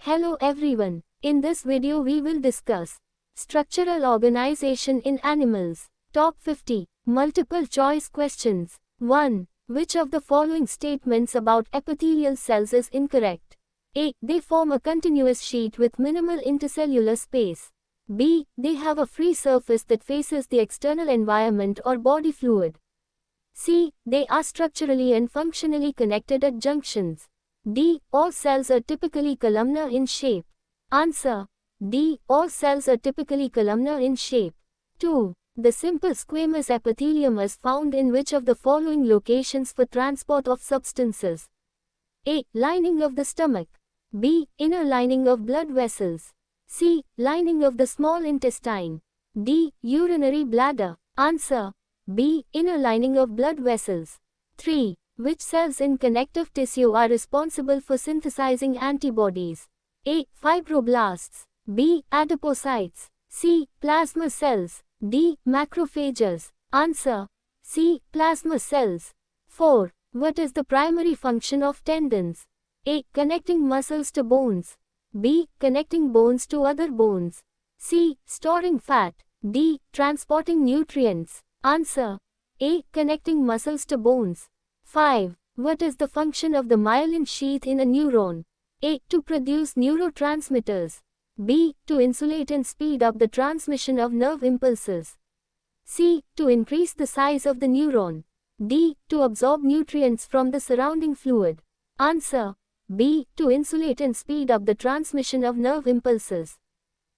Hello everyone. In this video we will discuss structural organization in animals. Top 50 multiple choice questions. 1. Which of the following statements about epithelial cells is incorrect? A. They form a continuous sheet with minimal intercellular space. B. They have a free surface that faces the external environment or body fluid. C. They are structurally and functionally connected at junctions. D. All cells are typically columnar in shape. Answer. D. All cells are typically columnar in shape. 2. The simple squamous epithelium is found in which of the following locations for transport of substances? A. Lining of the stomach. B. Inner lining of blood vessels. C. Lining of the small intestine. D. Urinary bladder. Answer. B. Inner lining of blood vessels. 3. Which cells in connective tissue are responsible for synthesizing antibodies? A. Fibroblasts. B. Adipocytes. C. Plasma cells. D. Macrophages. Answer. C. Plasma cells. 4. What is the primary function of tendons? A. Connecting muscles to bones. B. Connecting bones to other bones. C. Storing fat. D. Transporting nutrients. Answer. A. Connecting muscles to bones. 5. What is the function of the myelin sheath in a neuron? A. To produce neurotransmitters. B. To insulate and speed up the transmission of nerve impulses. C. To increase the size of the neuron. D. To absorb nutrients from the surrounding fluid. Answer. B. To insulate and speed up the transmission of nerve impulses.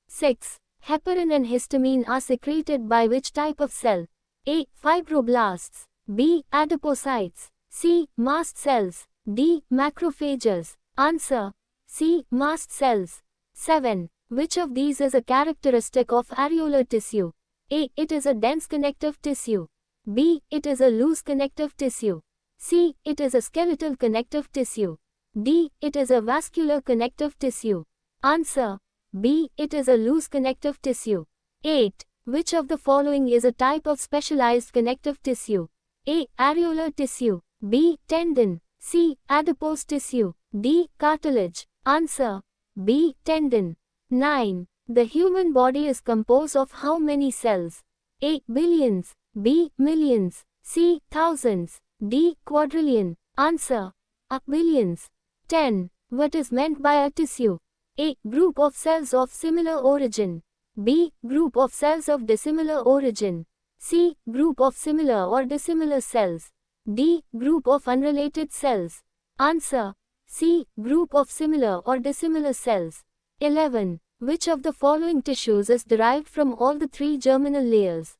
6. Heparin and histamine are secreted by which type of cell? A. Fibroblasts. B. Adipocytes. C. Mast cells. D. Macrophages. Answer. C. Mast cells. 7. Which of these is a characteristic of areolar tissue? A. It is a dense connective tissue. B. It is a loose connective tissue. C. It is a skeletal connective tissue. D. It is a vascular connective tissue. Answer. B. It is a loose connective tissue. 8. Which of the following is a type of specialized connective tissue? A. Areolar tissue. B. Tendon. C. Adipose tissue. D. Cartilage. Answer. B. Tendon. 9. The human body is composed of how many cells? A. Billions. B. Millions. C. Thousands. D. Quadrillion. Answer. A. Billions. 10. What is meant by a tissue? A. Group of cells of similar origin. B. Group of cells of dissimilar origin. C. Group of similar or dissimilar cells. D. Group of unrelated cells. Answer. C. Group of similar or dissimilar cells. 11. Which of the following tissues is derived from all the three germinal layers?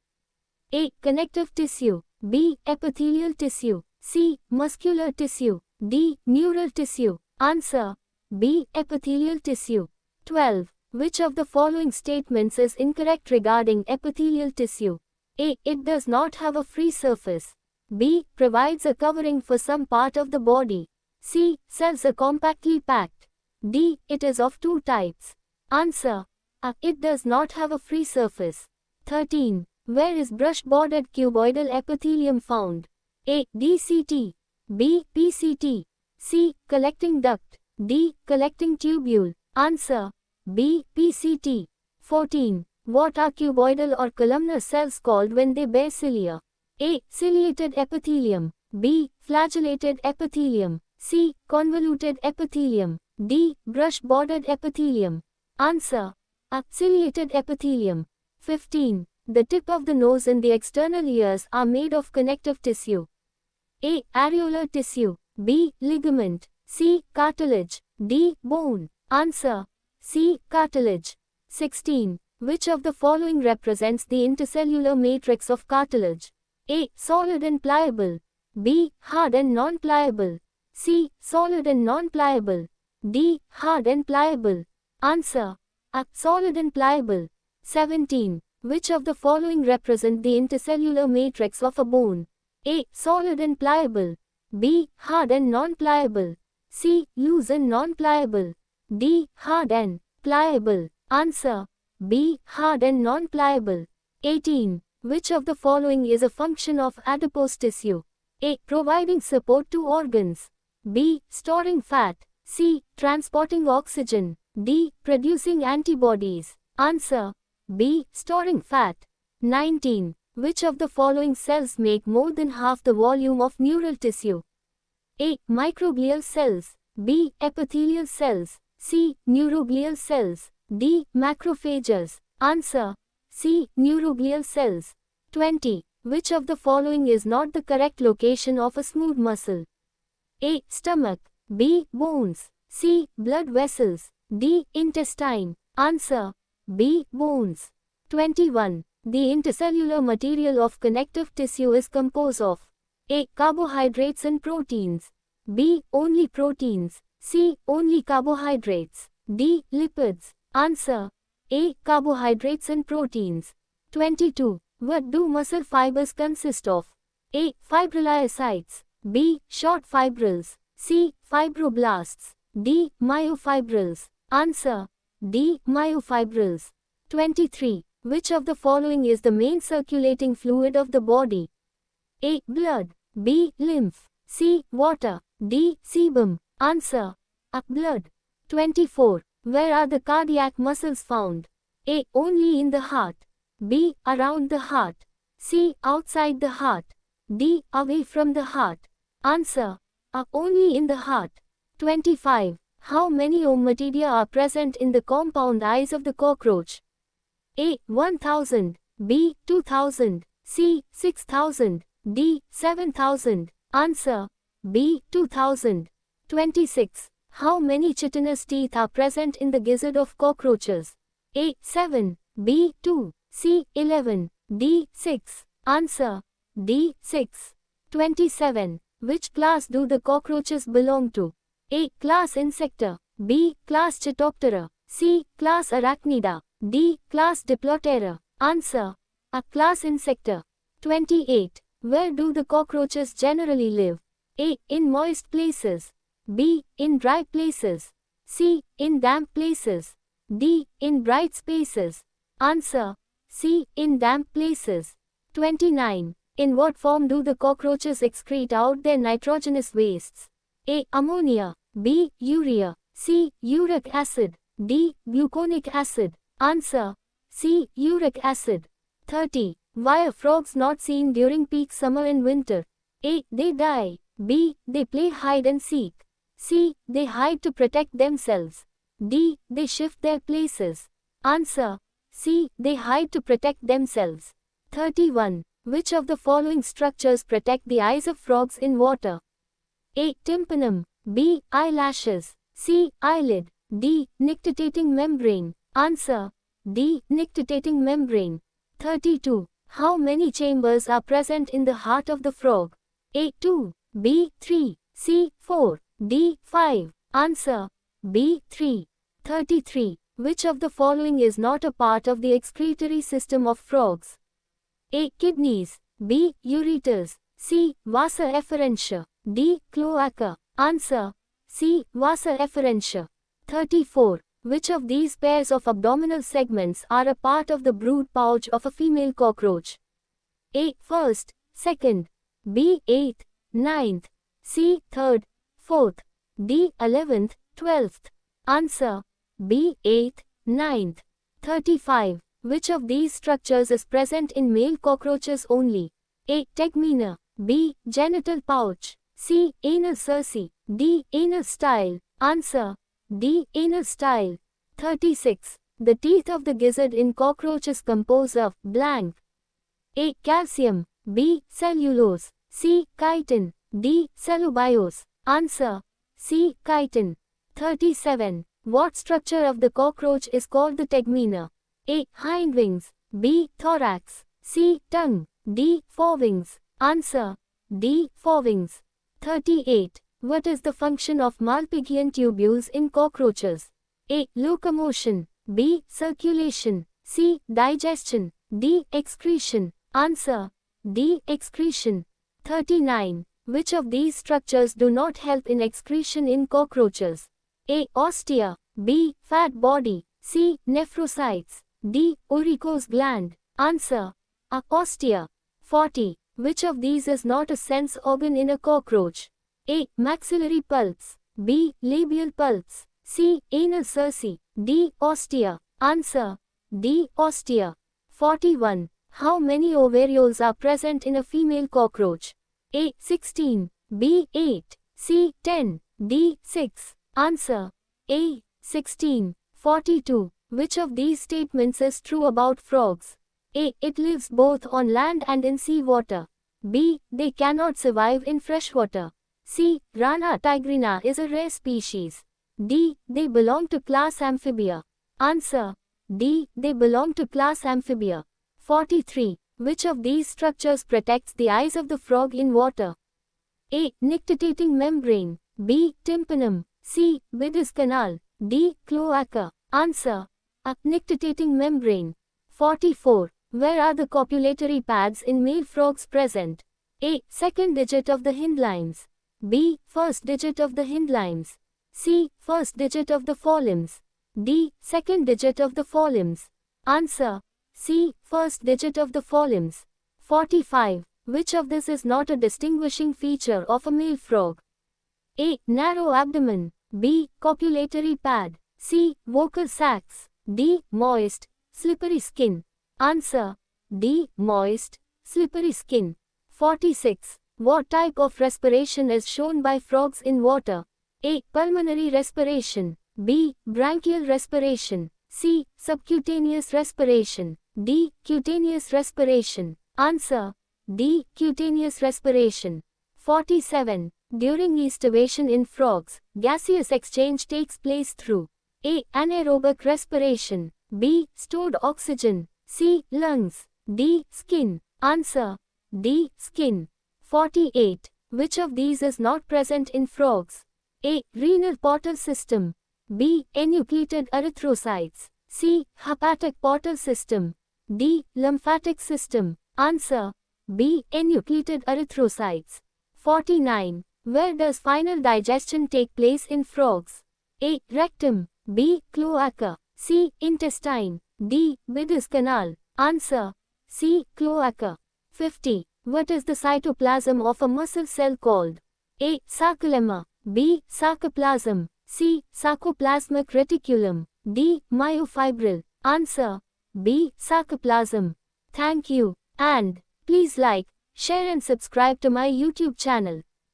A. Connective tissue. B. Epithelial tissue. C. Muscular tissue. D. Neural tissue. Answer. B. Epithelial tissue. 12. Which of the following statements is incorrect regarding epithelial tissue? A. It does not have a free surface. B. Provides a covering for some part of the body. C. Cells are compactly packed. D. It is of two types. Answer. A. It does not have a free surface. 13. Where is brush-bordered cuboidal epithelium found? A. DCT. B. PCT. C. Collecting duct. D. Collecting tubule. Answer. B. PCT. 14. What are cuboidal or columnar cells called when they bear cilia? A. Ciliated epithelium. B. Flagellated epithelium. C. Convoluted epithelium. D. Brush-bordered epithelium. Answer. A. Ciliated epithelium. 15. The tip of the nose and the external ears are made of connective tissue. A. Areolar tissue. B. Ligament. C. Cartilage. D. Bone. Answer. C. Cartilage. 16. Which of the following represents the intercellular matrix of cartilage? A. Solid and pliable. B. Hard and non-pliable. C. Solid and non-pliable. D. Hard and pliable. Answer. A. Solid and pliable. 17. Which of the following represent the intercellular matrix of a bone? A. Solid and pliable. B. Hard and non-pliable. C. Loose and non-pliable. D. Hard and pliable. Answer. B. Hard and non-pliable. 18. Which of the following is a function of adipose tissue? A. Providing support to organs. B. Storing fat. C. Transporting oxygen. D. Producing antibodies. Answer. B. Storing fat. 19. Which of the following cells make more than half the volume of neural tissue? A. Microglial cells. B. Epithelial cells. C. Neuroglial cells. D. Macrophages. Answer. C. Neuroglial cells. 20. Which of the following is not the correct location of a smooth muscle? A. Stomach. B. Bones. C. Blood vessels. D. Intestine. Answer. B. Bones. 21. The intercellular material of connective tissue is composed of A. Carbohydrates and proteins. B. Only proteins. C. Only carbohydrates. D. Lipids. Answer. A. Carbohydrates and proteins. 22. What do muscle fibers consist of? A. Fibrinolysites. B. Short fibrils. C. Fibroblasts. D. Myofibrils. Answer. D. Myofibrils. 23. Which of the following is the main circulating fluid of the body? A. Blood. B. Lymph. C. Water. D. Sebum. Answer. A. Blood. 24. Where are the cardiac muscles found? A. Only in the heart. B. Around the heart. C. Outside the heart. D. Away from the heart. Answer. A. Only in the heart. 25. How many ommatidia are present in the compound eyes of the cockroach? A. 1000. B. 2000. C. 6000. D. 7000. Answer. B. 2000. 26. How many chitinous teeth are present in the gizzard of cockroaches? A. 7. B. 2. C. 11. D. 6. Answer. D. 6. 27. Which class do the cockroaches belong to? A. Class Insecta. B. Class Chitoptera. C. Class Arachnida. D. Class Diploptera. Answer. A. Class Insecta. 28. Where do the cockroaches generally live? A. In moist places. B. In dry places. C. In damp places. D. In bright spaces. Answer. C. In damp places. 29. In what form do the cockroaches excrete out their nitrogenous wastes? A. Ammonia. B. Urea. C. Uric acid. D. Gluconic acid. Answer. C. Uric acid. 30. Why are frogs not seen during peak summer and winter? A. They die. B. They play hide and seek. C. They hide to protect themselves. D. They shift their places. Answer. C. They hide to protect themselves. 31. Which of the following structures protect the eyes of frogs in water? A. Tympanum. B. Eyelashes. C. Eyelid. D. Nictitating membrane. Answer. D. Nictitating membrane. 32. How many chambers are present in the heart of the frog? A. 2. B. 3. C. 4. D. 5. Answer. B. 3. 33. Which of the following is not a part of the excretory system of frogs? A. Kidneys. B. Ureters. C. Vasa efferentia. D. Cloaca. Answer. C. Vasa efferentia. 34. Which of these pairs of abdominal segments are a part of the brood pouch of a female cockroach? A. First. Second. B. Eighth. Ninth. C. Third. Fourth. D. 11th. 12th. Answer. B. 8th. 9th. 35. Which of these structures is present in male cockroaches only? A. Tegmina. B. Genital pouch. C. Anal cerci. D. Anal style. Answer. D. Anal style. 36. The teeth of the gizzard in cockroach is composed of blank. A. Calcium. B. Cellulose. C. Chitin. D. Cellobiose. Answer. C. Chitin. 37. What structure of the cockroach is called the tegmina? A. Hindwings. B. Thorax. C. Tongue. D. Forewings. Answer. D. Forewings. 38. What is the function of Malpighian tubules in cockroaches? A. Locomotion. B. Circulation. C. Digestion. D. Excretion. Answer. D. Excretion. 39. Which of these structures do not help in excretion in cockroaches? A. Ostia. B. Fat body. C. Nephrocytes. D. Uricose gland. Answer. A. Ostia. 40. Which of these is not a sense organ in a cockroach? A. Maxillary pulse. B. Labial pulse. C. Anal cerci. D. Ostia. Answer. D. Ostia. 41. How many ovarioles are present in a female cockroach? A. 16. B. 8. C. 10. D. 6. Answer. A. 16. 42. Which of these statements is true about frogs? A. It lives both on land and in sea water. B. They cannot survive in fresh water. C. Rana tigrina is a rare species. D. They belong to class Amphibia. Answer. D. They belong to class Amphibia. 43. Which of these structures protects the eyes of the frog in water? A. Nictitating membrane. B. Tympanum. C. Bidis canal. D. Cloaca. Answer. A. Nictitating membrane. 44. Where are the copulatory pads in male frogs present? A. Second digit of the hindlimbs. B. First digit of the hindlimbs. C. First digit of the forelimbs. D. Second digit of the forelimbs. Answer. C. First digit of the forelimbs. 45. Which of this is not a distinguishing feature of a male frog? A. Narrow abdomen. B. Copulatory pad. C. Vocal sacs. D. Moist, slippery skin. Answer. D. Moist, slippery skin. 46. What type of respiration is shown by frogs in water? A. Pulmonary respiration. B. Branchial respiration. C. Subcutaneous respiration. D. Cutaneous respiration. Answer. D. Cutaneous respiration. 47. During estivation in frogs, gaseous exchange takes place through A. Anaerobic respiration. B. Stored oxygen. C. Lungs. D. Skin. Answer. D. Skin. 48. Which of these is not present in frogs? A. Renal portal system. B. Enucleated erythrocytes. C. Hepatic portal system. D. Lymphatic system. Answer. B. Enucleated erythrocytes. 49. Where does final digestion take place in frogs? A. Rectum. B. Cloaca. C. Intestine. D. Bidis canal. Answer. C. Cloaca. 50. What is the cytoplasm of a muscle cell called? A. Sarcolemma. B. Sarcoplasm. C. Sarcoplasmic reticulum. D. Myofibril. Answer. B. Sarcoplasm. Thank you. And please like, share and subscribe to my YouTube channel.